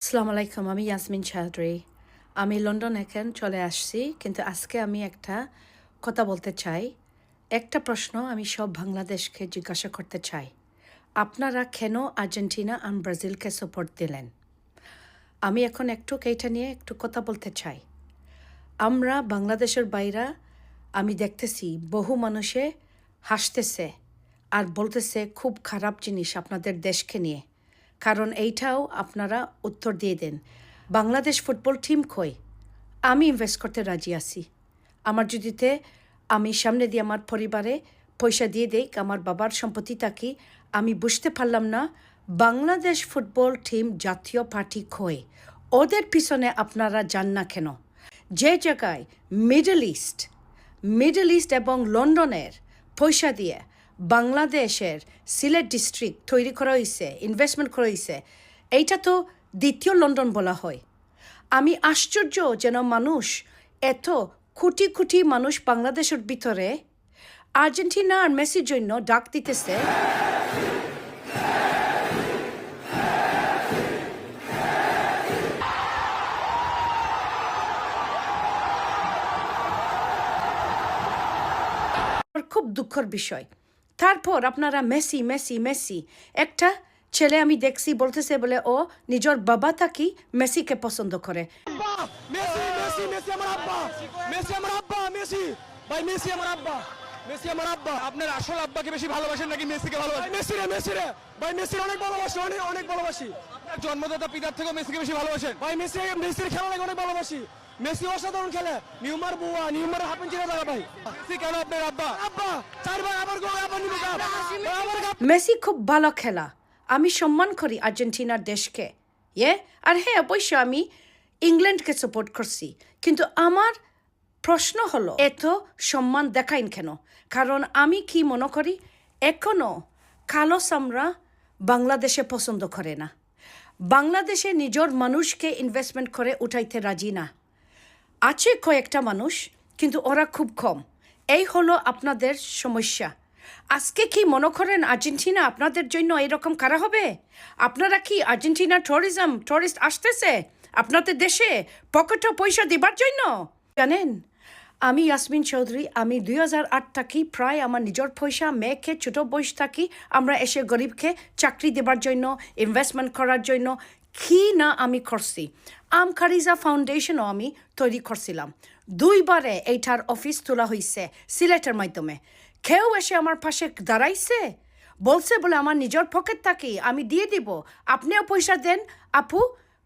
আসসালামু আলাইকুম। আমি ইয়াসমিন চৌধুরী। আমি লন্ডন এখন চলে আসছি। কিন্তু আজকে আমি একটা কথা বলতে চাই। একটা প্রশ্ন আমি সব বাংলাদেশকে জিজ্ঞাসা করতে চাই। আপনারা কেন আর্জেন্টিনা আর ব্রাজিলকে সাপোর্ট দিলেন? আমি এখন এইটা নিয়ে একটু কথা বলতে চাই। আমরা বাংলাদেশের বাইরে আমি দেখতেছি বহু মানুষে হাসতেছে আর বলতেছে খুব খারাপ জিনিস আপনাদের দেশকে নিয়ে। কারণ এইটাও আপনারা উত্তর দিয়ে দেন। বাংলাদেশ ফুটবল টিম কই? আমি ইনভেস্ট করতে রাজি আছি। আমার যদিতে আমি সামনে দিয়ে আমার পরিবারে পয়সা দিয়ে দেই, আমার বাবার সম্পত্তি থাকি, আমি বুঝতে পারলাম না বাংলাদেশ ফুটবল টিম জাতীয় পার্টি কই? ওদের পিছনে আপনারা যান না কেন? যে জায়গায় মিডল ইস্ট এবং লন্ডনের পয়সা দিয়ে বাংলাদেশের সিলেট ডিস্ট্রিক্ট তৈরি করা হয়েছে, ইনভেস্টমেন্ট করা হয়েছে, এইটা তো দ্বিতীয় লন্ডন বলা হয়। আমি আশ্চর্য যেন মানুষ এত কোটি কোটি মানুষ বাংলাদেশের ভিতরে আর্জেন্টিনা আর মেসির জন্য ডাক দিতেছে। খুব দুঃখের বিষয়। তারপর আপনারা মেসি মেসি মেসি একটা ছেলে আমি দেখছি বলতেছে বলে ও নিজের বাবা থাকি মেসিকে পছন্দ করে। মেসি মেসি মেসি আমার আব্বা, মেসি আমার আব্বা, মেসি ভাই, মেসি আমার আব্বা, মেসি আমার আব্বা। আপনার আসল আব্বাকে বেশি ভালোবাসেন নাকি মেসিকে ভালোবাসেন? মেসি রে ভাই, মেসির অনেক ভালোবাসি, অনেক ভালোবাসি। আপনার জন্মদাতা পিতার থেকেও মেসিকে বেশি ভালোবাসেন? ভাই মেসির খেলা অনেক ভালোবাসি। মেসি অসাধারণ খেলে। নিউমার হাফেন চিনে দাঁড়া ভাই। মেসি কেন আপনার আব্বা? আব্বা চারবার আবার গো আবার নিবে কাপ। মেসি খুব ভালো খেলা, আমি সম্মান করি আর্জেন্টিনার দেশকে। আর হ্যাঁ, অবশ্য আমি ইংল্যান্ডকে সাপোর্ট করছি। কিন্তু আমার প্রশ্ন হলো এত সম্মান দেখাইন কেন? কারণ আমি কি মনে করি এখনো কালো চামড়া বাংলাদেশে পছন্দ করে না। বাংলাদেশে নিজের মানুষকে ইনভেস্টমেন্ট করে উঠাইতে রাজি না। আছে কয়েকটা মানুষ, কিন্তু ওরা খুব কম। এই হলো আপনাদের সমস্যা। আজকে কি মনে করেন আর্জেন্টিনা আপনাদের জন্য এরকম করা হবে? আপনারা কি আর্জেন্টিনা টুরিস্ট আসতেছে আপনাদের দেশে পকেটে পয়সা দিবার জন্য? জানেন, আমি ইয়াসমিন চৌধুরী, আমি 2008 থাকি, প্রায় আমার নিজের পয়সা মেয়েকে ছোটো বয়স থাকি আমরা এসে গরিবকে চাকরি দেবার জন্য, ইনভেস্টমেন্ট করার জন্য কি না আমি করছি। আমখারিজা ফাউন্ডেশনও আমি তৈরি করছিলাম। 2বারে এইটার অফিস তোলা হয়েছে সিলেটের মাধ্যমে। কেউ এসে আমার পাশে দাঁড়াইছে? বলছে বলে আমার নিজের পকেট থাকি আমি দিয়ে দিব, আপনিও পয়সা দেন আপু,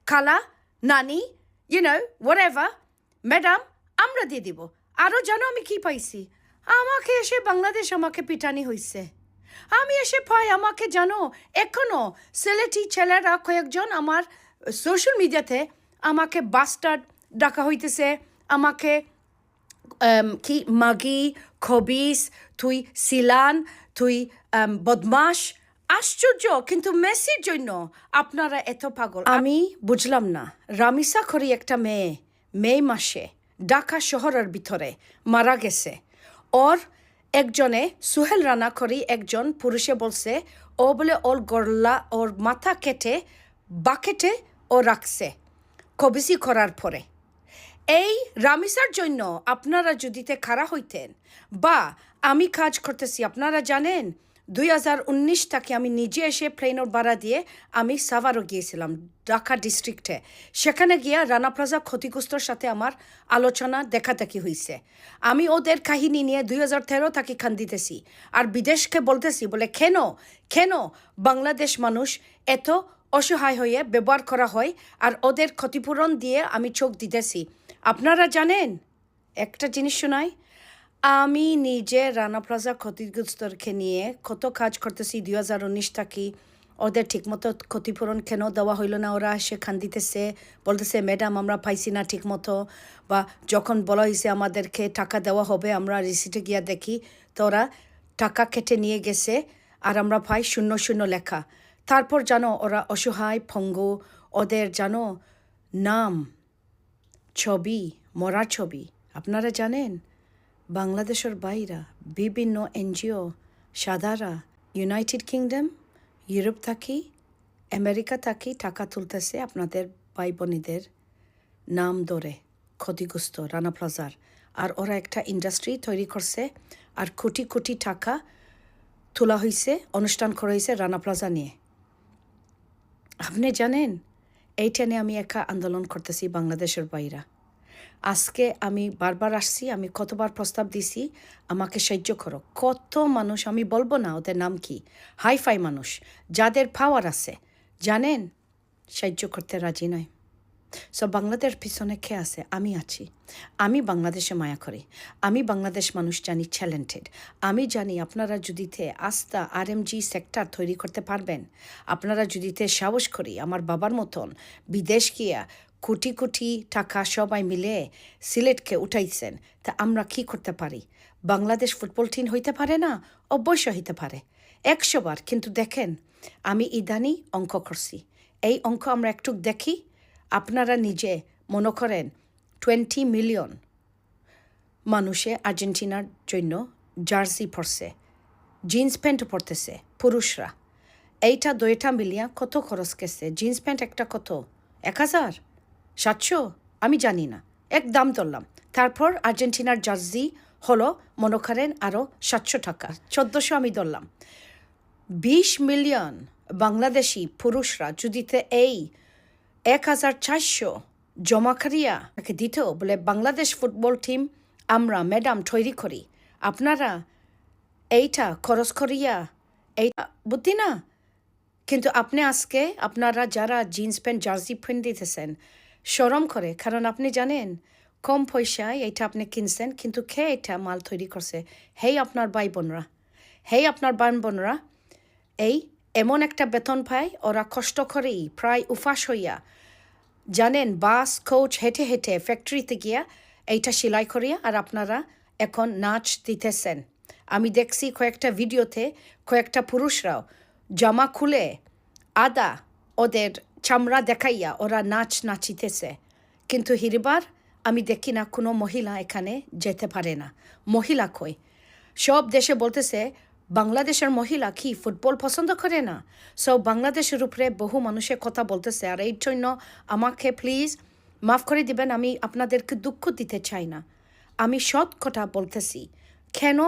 খালা, নানি, হোয়াটএভার, ম্যাডাম, আমরা দিয়ে দিব। আরও জানো আমি কি পাইছি? আমাকে এসে বাংলাদেশ আমাকে পিটানি হয়েছে। আমি এসে পাই আমাকে জানো এখনো সিলেটি ছেলেরা কয়েকজন আমার সোশ্যাল মিডিয়াতে আমাকে বাস্টার্ড ডাকা হইতেছে, আমাকে কি মাগি, খবিস, তুই সিলান, তুই বদমাস। আশ্চর্য, কিন্তু মেসির জন্য আপনারা এত পাগল। আমি বুঝলাম না। রামিসা করি একটা মে মাসে ঢাকা শহরের ভিতরে মারা গেছে। ওর একজনে সুহেল রানা করি একজন পুরুষে বলছে ও বলে ওর গলা ওর মাথা কেটে বাকেটে ও রাখছে কবিসি করার পরে। এই রামিসার জন্য আপনারা যদিতে খাড়া হইতেন বা আমি কাজ করতেছি, আপনারা জানেন 2019 থেকে আমি নিজে এসে প্লেনের ভাড়া দিয়ে আমি সাভারও গিয়েছিলাম ঢাকা ডিস্ট্রিক্টে। সেখানে গিয়া রানা প্লাজা ক্ষতিগ্রস্তর সাথে আমার আলোচনা দেখাদেখি হয়েছে। আমি ওদের কাহিনী নিয়ে 2013 থেকে খান্দিতেছি আর বিদেশকে বলতেছি বলে কেন বাংলাদেশ মানুষ এত অসহায় হয়ে ব্যবহার করা হয় আর ওদের ক্ষতিপূরণ দিয়ে আমি চোখ দিতেছি। আপনারা জানেন একটা জিনিস শোনাই, আমি নিজে রানা প্লাজা ক্ষতিগ্রস্তকে নিয়ে কত কাজ করতেছি 2019 থাকি। ওদের ঠিকমতো ক্ষতিপূরণ কেন দেওয়া হইল না? ওরা সেখান দিতেছে, বলতেছে ম্যাডাম আমরা পাইছি না ঠিকমতো, বা যখন বলা হয়েছে আমাদেরকে টাকা দেওয়া হবে আমরা রিসিটে গিয়া দেখি তো ওরা টাকা কেটে নিয়ে গেছে আর আমরা পাই 00 লেখা। তারপর জানো ওরা অসহায় পঙ্গু, ওদের জানো নাম, ছবি, মরা ছবি। আপনারা জানেন বাংলাদেশের বাইরা বিভিন্ন এনজিও সাদারা ইউনাইটেড কিংডম, ইউরোপ থাকি, আমেরিকা থাকি টাকা তুলতেছে আপনাদের ভাই বোনেদের নাম ধরে ক্ষতিগ্রস্ত রানা প্লাজার, আর ওরা একটা ইন্ডাস্ট্রি তৈরি করছে আর কোটি কোটি টাকা তোলা হয়েছে, অনুষ্ঠান করা হয়েছে রানা প্লাজা নিয়ে। আপনি জানেন এইটা নিয়ে আমি একা আন্দোলন করতেছি বাংলাদেশের বাইরা। আজকে আমি বারবার আসছি, আমি কতবার প্রস্তাব দিছি আমাকে সাহায্য করো। কত মানুষ, আমি বলবো না ওদের নাম কি, হাইফাই মানুষ যাদের পাওয়ার আছে, জানেন সাহায্য করতে রাজি নয়। বাংলাদেশের পিছনে কে আছে? আমি আছি। আমি বাংলাদেশে মায়া করি। আমি বাংলাদেশ মানুষ জানি ট্যালেন্টেড। আমি জানি আপনারা যদিতে আস্থা RMG সেক্টর তৈরি করতে পারবেন, আপনারা যদিতে সাহস করি আমার বাবার মতন বিদেশ গিয়া কোটি কোটি টাকা সবাই মিলে সিলেটকে উঠাইছেন, তা আমরা কি করতে পারি? বাংলাদেশ ফুটবল টিম হইতে পারে না? অবশ্যই হইতে পারে 100 বার। কিন্তু দেখেন আমি ইদানি অঙ্ক করছি, এই অঙ্ক আমরা একটু দেখি। আপনারা নিজে মনে করেন 20 মিলিয়ন মানুষে আর্জেন্টিনার জন্য জার্সি পরছে, জিন্স প্যান্ট পরতেছে পুরুষরা। এইটা 2টা মিলিয়া কত খরচ গেছে? জিন্স প্যান্ট একটা কত, 1,700? আমি জানি না, এক দাম ধরলাম। তারপর আর্জেন্টিনার জার্সি হলো মনে করেন আরও 700 টাকা, 1400 আমি ধরলাম। 20 মিলিয়ন বাংলাদেশি পুরুষরা যদিতে এই 1,400 জমাকারিয়া দিত বলে বাংলাদেশ ফুটবল টিম আমরা ম্যাডাম তৈরি করি, আপনারা এইটা খরচ করিয়া এইটা বুদ্ধি না। কিন্তু আপনি আজকে আপনারা যারা জিন্স প্যান্ট জার্সি প্রিন্ট দিতেছেন শরম করে, কারণ আপনি জানেন কম পয়সায় এইটা আপনি কিনছেন, কিন্তু কে এটা মাল তৈরি করছে? হেই আপনার ভাই বোনরা, হেই আপনার ভাই বোনরা এই এমন একটা বেতন পায়, ওরা কষ্ট করেই প্রায় উফাস হইয়া, জানেন বাস কোচ হেঁটে হেঁটে ফ্যাক্টরিতে গিয়া এইটা সেলাই করিয়া, আর আপনারা এখন নাচ দিতেছেন। আমি দেখছি কয়েকটা ভিডিওতে কয়েকটা পুরুষরাও জামা খুলে আদা ওদের চামড়া দেখাইয়া ওরা নাচ নাচিতেছে, কিন্তু হিরবার আমি দেখি না কোনো মহিলা এখানে যেতে পারে না। মহিলা কই? সব দেশে বলতেছে বাংলাদেশের মহিলা কি ফুটবল পছন্দ করে না? বাংলাদেশের উপরে বহু মানুষের কথা বলতেছে, আর এই জন্য আমাকে প্লিজ মাফ করে দিবেন, আমি আপনাদেরকে দুঃখ দিতে চাই না। আমি সৎ কথা বলতেছি। কেন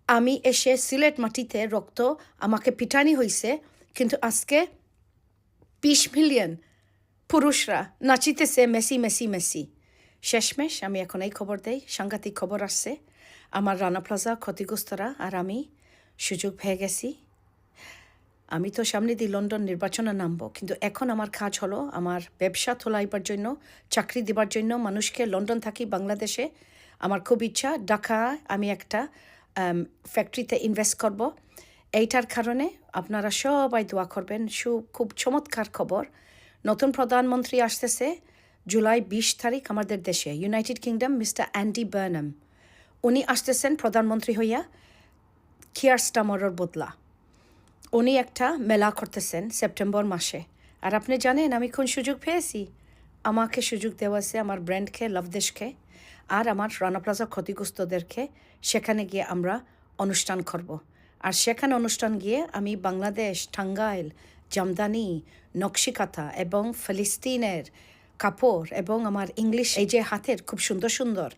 আমি এসে সিলেট মাটিতে রক্ত আমাকে পিটানি হয়েছে, কিন্তু আজকে 20 মিলিয়ন পুরুষরা নাচিতেছে মেসি মেসি মেসি। শেষমেশ আমি এখন এই খবর দেই, সাংঘাতিক খবর আসছে, আমার রানা প্লাজা ক্ষতিগ্রস্তরা আর আমি সুযোগ পেয়ে গেছি। আমি তো সামনে দিয়ে লন্ডন নির্বাচনে নামবো, কিন্তু এখন আমার কাজ হলো আমার ব্যবসা তোলাইবার জন্য, চাকরি দেবার জন্য মানুষকে। লন্ডন থাকি বাংলাদেশে, আমার খুব ইচ্ছা ঢাকা আমি একটা ফ্যাক্টরিতে ইনভেস্ট করব। এইটার কারণে আপনারা সবাই দোয়া করবেন। খুব চমৎকার খবর, নতুন প্রধানমন্ত্রী আসতেছে জুলাই 20 তারিখ আমাদের দেশে, United kingdom, mister Andy Barnum. উনি আসতেছেন প্রধানমন্ত্রী হইয়া কিয়ার স্টামারের বদলা। উনি একটা মেলা করতেছেন সেপ্টেম্বর মাসে। আর আপনি জানেন আমি কোন সুযোগ পেয়েছি? আমাকে সুযোগ দেওয়া আছে আমার ব্র্যান্ডকে, লভদেশকে আর আমার রানা প্লাজা ক্ষতিগ্রস্তদেরকে। সেখানে গিয়ে আমরা অনুষ্ঠান করব। আর সেখানে অনুষ্ঠান গিয়ে আমি বাংলাদেশ, টাঙ্গাইল, জামদানি, নকশিকাঁথা এবং ফিলিস্তিনের কাপড় এবং আমার ইংলিশ এই যে হাতের খুব সুন্দর সুন্দর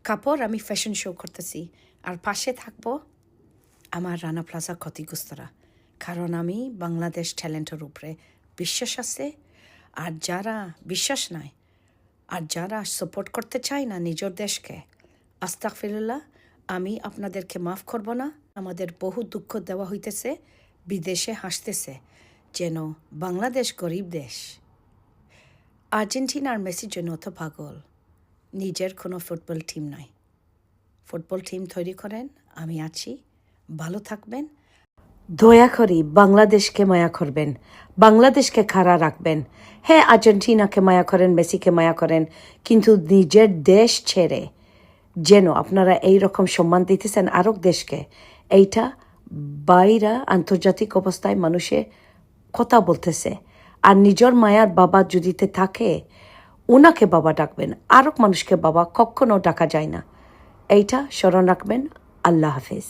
কাপড় আমি ফ্যাশন শো করতেছি। আর পাশে থাকবো আমার রানা প্লাজা ক্ষতিগ্রস্তরা, কারণ আমি বাংলাদেশ ট্যালেন্টের উপরে বিশ্বাস আছে। আর যারা বিশ্বাস নাই আর যারা সাপোর্ট করতে চায় না নিজের দেশকে, আস্তাগফিরুল্লাহ, আমি আপনাদেরকে মাফ করব না। আমাদের বহু দুঃখ দেওয়া হইতেছে, বিদেশে হাসতেছে যেন বাংলাদেশ গরিব দেশ। আর্জেন্টিনার মেসির জন্য অত পাগল, নিজের কোনো ফুটবল টিম নাই। ফুটবল টিম তৈরি করেন, আমি আছি, ভালো থাকবেন। দয়া করি বাংলাদেশকে মায়া করবেন, বাংলাদেশকে খাড়া রাখবেন। হ্যাঁ, আর্জেন্টিনাকে মায়া করেন, মেসিকে মায়া করেন, কিন্তু নিজের দেশ ছেড়ে যেন আপনারা এই রকম সম্মান দিতেছেন আরেক দেশকে, এইটা বাইরা আন্তর্জাতিক অবস্থায় মানুষে কথা বলতেছে। আর নিজের মায়ার বাবা যদিতে থাকে, ওনাকে বাবা ডাকবেন, আরেক মানুষকে বাবা কখনো ডাকা যায় না। এইটা স্মরণ রাখবেন। আল্লাহ হাফেজ।